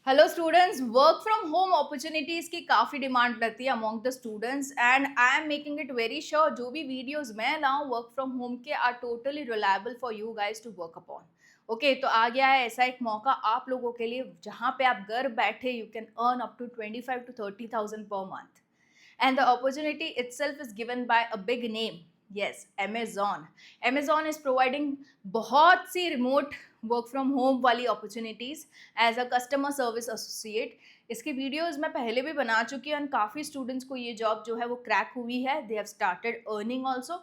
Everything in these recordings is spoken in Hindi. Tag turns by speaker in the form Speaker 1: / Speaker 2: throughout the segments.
Speaker 1: Hello students, work from home opportunities की काफ़ी डिमांड रहती है among the students and I am making it very sure जो भी वीडियोस मैं लाऊं वर्क फ्रॉम होम के are totally reliable for you guys to work upon. Okay, तो आ गया है ऐसा एक मौका आप लोगों के लिए जहां पे आप घर बैठे you can earn up to 25 to 30,000 per month. And the opportunity itself is given by a big name. Yes, Amazon. Amazon is providing बहुत सी remote work from home वाली opportunities as a customer service associate. इसकी वीडियोस मैं पहले भी बना चुकी हूँ और काफ़ी स्टूडेंट्स को ये जॉब जो है वो क्रैक हुई है. They have started earning also.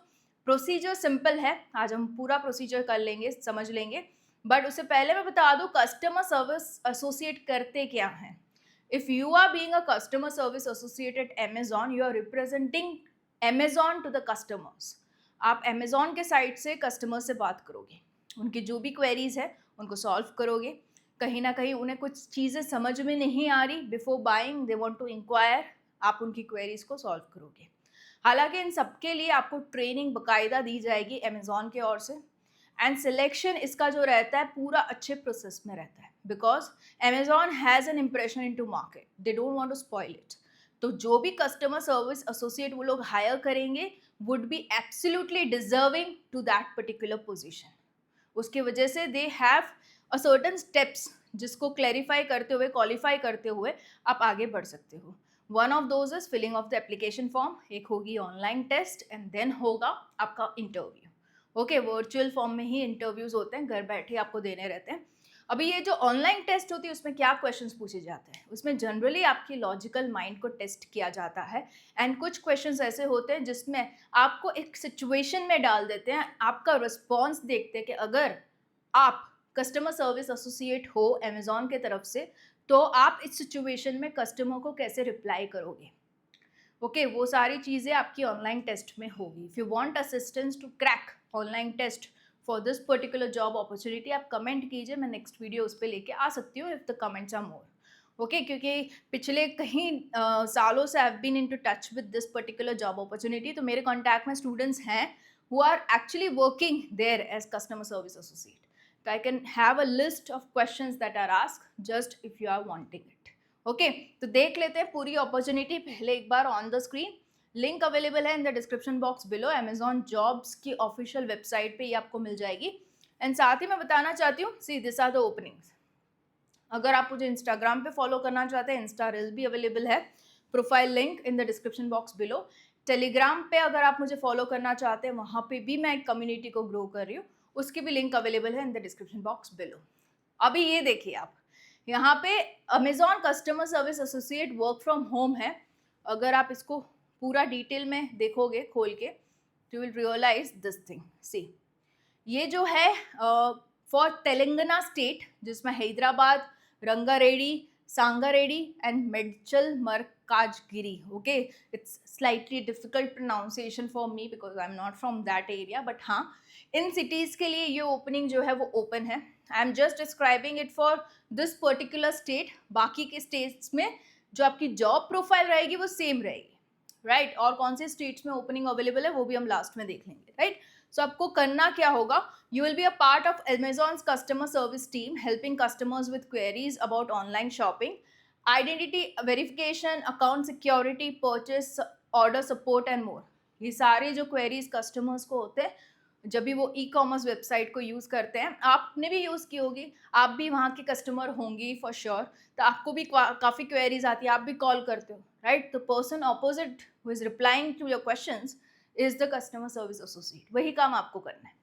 Speaker 1: Procedure simple है, आज हम पूरा प्रोसीजर कर लेंगे, समझ लेंगे. बट उससे पहले मैं बता दूँ कस्टमर सर्विस एसोसिएट करते क्या हैं. If you are being a customer service associate at Amazon, you are representing Amazon to the customers. आप Amazon के साइट से कस्टमर से बात करोगे, उनकी जो भी क्वेरीज है उनको सॉल्व करोगे. कहीं ना कहीं उन्हें कुछ चीज़ें समझ में नहीं आ रही, before buying they want to inquire, आप उनकी क्वेरीज को सॉल्व करोगे. हालांकि इन सबके लिए आपको ट्रेनिंग बकायदा दी जाएगी अमेजोन की ओर से. एंड सिलेक्शन इसका जो रहता है पूरा अच्छे प्रोसेस में रहता है because Amazon has an impression in to market, they don't want to spoil it. तो जो भी कस्टमर सर्विस एसोसिएट वो लोग हायर करेंगे would be absolutely deserving to that particular position. उसकी वजह से they have a certain steps जिसको क्लैरिफाई करते हुए, क्वालिफाई करते हुए आप आगे बढ़ सकते हो. One of those is filling of the application form, एक होगी ऑनलाइन टेस्ट एंड देन होगा आपका इंटरव्यू. ओके, वर्चुअल फॉर्म में ही इंटरव्यूज होते हैं, घर बैठे आपको देने रहते हैं. अभी ये जो ऑनलाइन टेस्ट होती है उसमें क्या क्वेश्चंस पूछे जाते हैं, उसमें जनरली आपकी लॉजिकल माइंड को टेस्ट किया जाता है. एंड कुछ क्वेश्चंस ऐसे होते हैं जिसमें आपको एक सिचुएशन में डाल देते हैं, आपका रिस्पॉन्स देखते हैं कि अगर आप कस्टमर सर्विस एसोसिएट हो अमेजोन के तरफ से तो आप इस सिचुएशन में कस्टमर को कैसे रिप्लाई करोगे. ओके, वो सारी चीज़ें आपकी ऑनलाइन टेस्ट में होगी. If you want assistance to crack online test for this particular job opportunity आप कमेंट कीजिए, मैं नेक्स्ट वीडियो उस पर लेके आ सकती हूँ if the comments are more. Okay, क्योंकि पिछले कहीं सालों से I have been in to touch with this particular job opportunity, तो मेरे कॉन्टैक्ट में स्टूडेंट्स हैं who are actually working there as customer service associate. So I can have a list of questions that are asked just if you are wanting it. Okay, तो देख लेते हैं पूरी अपॉर्चुनिटी पहले एक बार on the screen. Link available है in the description box below. Amazon jobs की ऑफिशियल वेबसाइट पे ये आपको मिल जाएगी. एंड साथ ही मैं बताना चाहती हूँ, see this are the openings. अगर आप मुझे इंस्टाग्राम पे फॉलो करना चाहते हैं, इंस्टा रील भी अवेलेबल है, profile link in the description box below. Telegram पे अगर आप मुझे फॉलो करना चाहते हैं, वहाँ पे भी मैं एक कम्युनिटी को ग्रो कर रही हूँ, उसकी भी लिंक अवेलेबल है in the description box below. अभी ये देखिए आप, यहाँ पे Amazon customer service associate work from home है. अगर आप इसको पूरा डिटेल में देखोगे खोल के, you will realise this thing. See, ये जो है फॉर तेलंगाना स्टेट, जिसमें Hyderabad, Rangareddy, Sangareddy and Medchal Malkajgiri. Okay, it's slightly difficult pronunciation for me because I am not from that area, but हाँ, इन सिटीज़ के लिए ये ओपनिंग जो है वो ओपन है. I am just describing it for this particular state. बाकी के स्टेट्स में जो आपकी जॉब प्रोफाइल रहेगी वो सेम रहेगी, राइट. और कौन से स्टेट्स में ओपनिंग अवेलेबल है वो भी हम लास्ट में देख लेंगे, राइट. सो आपको करना क्या होगा, you will be a part of Amazon's customer service team helping customers with queries about online shopping, identity verification, account security, purchase, order support and more. ये सारे जो क्वेरीज कस्टमर्स को होते हैं जब भी वो ई कॉमर्स वेबसाइट को यूज़ करते हैं, आपने भी यूज़ की होगी, आप भी वहाँ के कस्टमर होंगी फॉर श्योर, तो आपको भी काफ़ी क्वेरीज आती है, आप भी कॉल करते हो, right. The person opposite who is replying to your questions is the customer service associate. वही काम आपको करना है,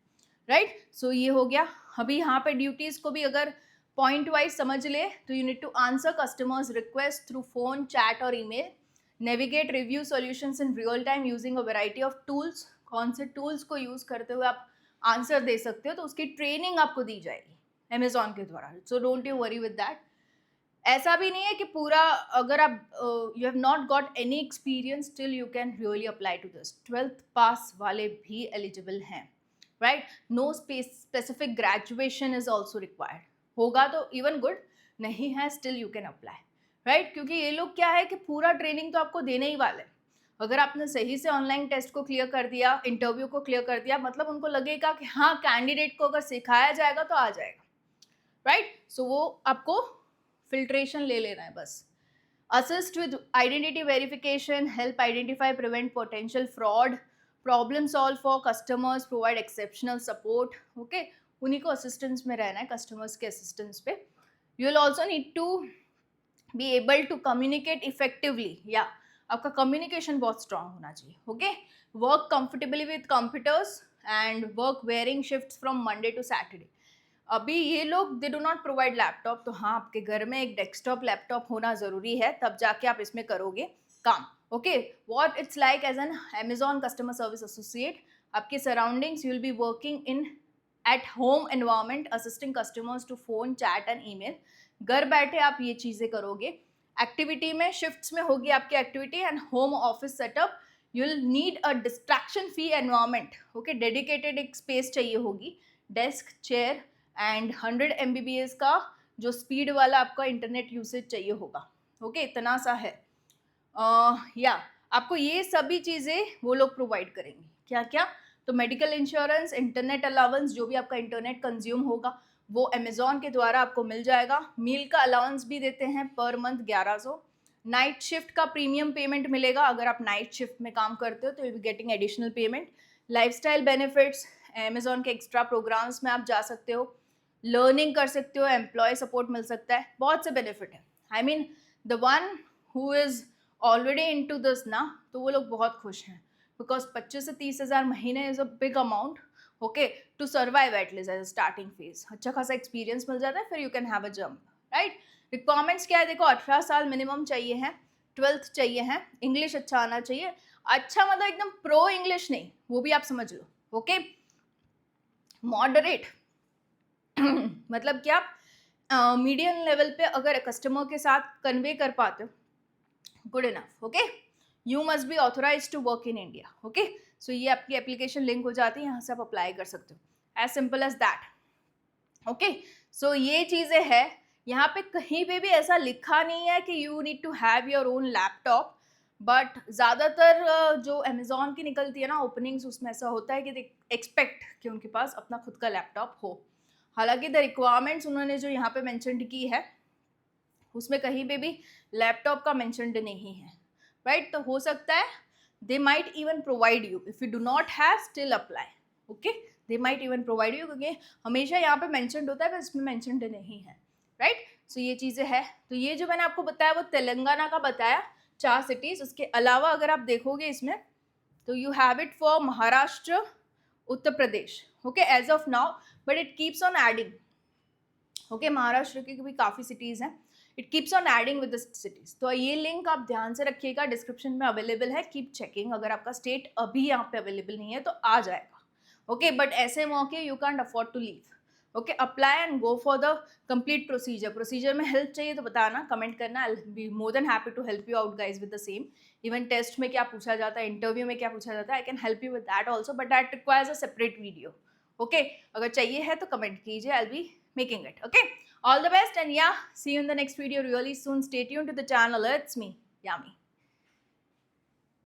Speaker 1: राइट. सो ये हो गया. अभी यहाँ पे ड्यूटीज़ को भी अगर पॉइंट वाइज समझ ले तो you need to answer customers request through phone, chat और email, navigate review solutions in real time using a variety of tools. कौन से टूल्स को यूज़ करते हुए आप आंसर दे सकते हो, तो उसकी ट्रेनिंग आपको दी जाएगी अमेजोन के द्वारा. So don't you worry with that. ऐसा भी नहीं है कि पूरा, अगर आप you have not got any experience still you can really apply to this. 12th pass वाले भी एलिजिबल हैं, right. No specific graduation is also required. होगा तो इवन गुड, नहीं है still you can apply, right. क्योंकि ये लोग क्या है कि पूरा ट्रेनिंग तो आपको देने ही वाले हैं. अगर आपने सही से ऑनलाइन टेस्ट को क्लियर कर दिया, इंटरव्यू को क्लियर कर दिया, मतलब उनको लगेगा कि हाँ, कैंडिडेट को अगर सिखाया जाएगा तो आ जाएगा, राइट. सो वो आपको फिल्ट्रेशन ले लेना है बस. Assist with identity verification, help identify, prevent potential fraud, problem solve for customers, provide exceptional support. Okay, उन्हीं को assistance में रहना है, customers के assistance पे. You will also need to be able to communicate effectively. Yeah, आपका communication बहुत strong होना चाहिए. Okay, work comfortably with computers and work varying shifts from Monday to Saturday. अभी ये लोग they do not provide laptop, तो हाँ आपके घर में एक डेस्कटॉप लैपटॉप होना ज़रूरी है, तब जाके आप इसमें करोगे काम. Okay, what it's like as an Amazon customer service associate. आपके surroundings you will be working in at home environment, assisting customers to phone, chat and email. घर बैठे आप ये चीज़ें करोगे. एक्टिविटी में शिफ्ट्स में होगी आपकी activity and home office setup. You will need a distraction free environment. Okay, dedicated एक स्पेस चाहिए होगी, डेस्क, चेयर एंड 100 MBPS का जो स्पीड वाला आपका इंटरनेट यूसेज चाहिए होगा. ओके, इतना सा है. या आपको ये सभी चीज़ें वो लोग प्रोवाइड करेंगे. क्या क्या? तो मेडिकल इंश्योरेंस, इंटरनेट अलाउंस, जो भी आपका इंटरनेट कंज्यूम होगा वो अमेजॉन के द्वारा आपको मिल जाएगा. मील का अलाउंस भी देते हैं पर मंथ 1100. नाइट शिफ्ट का प्रीमियम पेमेंट मिलेगा. अगर आप नाइट शिफ्ट में काम करते हो तो you be getting additional payment. Lifestyle benefits, Amazon के एक्स्ट्रा प्रोग्राम्स में आप जा सकते हो, लर्निंग कर सकते हो, एम्प्लॉय सपोर्ट मिल सकता है, बहुत से बेनिफिट है. I mean the one who is already in to this ना, तो वो लोग बहुत खुश हैं बिकॉज 25 से 30 हज़ार महीने is a big amount. Okay, to survive at least as a starting phase. अच्छा खासा एक्सपीरियंस मिल जाता है, फिर you can have a jump. Right. Requirements क्या है? देखो, 18 साल मिनिमम चाहिए है, 12th चाहिए है, इंग्लिश अच्छा आना चाहिए. अच्छा मतलब एकदम प्रो इंग्लिश नहीं, वो भी आप समझ लो. ओके, मॉडरेट मतलब क्या, मीडियम लेवल पे अगर कस्टमर के साथ कन्वे कर पाते हो, good enough. Okay, you must be authorise to work in India. Okay, so ये आपकी एप्लीकेशन लिंक हो जाती है, यहाँ से आप अप्लाई कर सकते हो. As simple as that. Okay, so ये चीज़ें हैं. यहाँ पे कहीं पे भी ऐसा लिखा नहीं है कि you need to have your own laptop, but ज़्यादातर जो अमेजोन की निकलती है ना ओपनिंग्स, उसमें ऐसा होता है कि दे एक्सपेक्ट कि उनके पास अपना खुद का लैपटॉप हो. हालांकि द रिक्वायरमेंट्स उन्होंने जो यहाँ पे मेंशन्ड की है उसमें कहीं पे भी लैपटॉप का मेंशन्ड नहीं है. राइट, तो हो सकता है they might even provide you. If you do not have, still apply. Okay, they might even provide you, क्योंकि हमेशा यहाँ पे मेंशन्ड होता है पर इसमें मेंशन्ड नहीं है. राइट, सो ये चीज़ें हैं. तो ये जो मैंने आपको बताया वो तेलंगाना का बताया, 4 सिटीज़. उसके अलावा अगर आप देखोगे इसमें तो you have it for Maharashtra, Uttar Pradesh. Okay, as of now, but it keeps on adding. Okay, Maharashtra की भी काफ़ी सिटीज़ हैं. It keeps on adding with the cities. तो ये लिंक आप ध्यान से रखिएगा, डिस्क्रिप्शन में अवेलेबल है. Keep checking. अगर आपका स्टेट अभी यहाँ पे अवेलेबल नहीं है तो आ जाएगा. ओके, बट ऐसे मौके you can't afford to leave. Okay, apply and go for the complete procedure. Procedure में हेल्प चाहिए तो बताना, कमेंट करना. I will be more than happy to help you out guys with the same. Even test में क्या पूछा जाता है, इंटरव्यू में क्या पूछा जाता है, I can help you with that also, but that requires a separate video. Okay, अगर चाहिए है तो कमेंट कीजिए. आई will B making it. Okay, all the best, and yeah, see you in the next video really soon. Stay tuned to the channel. It's me, Yami.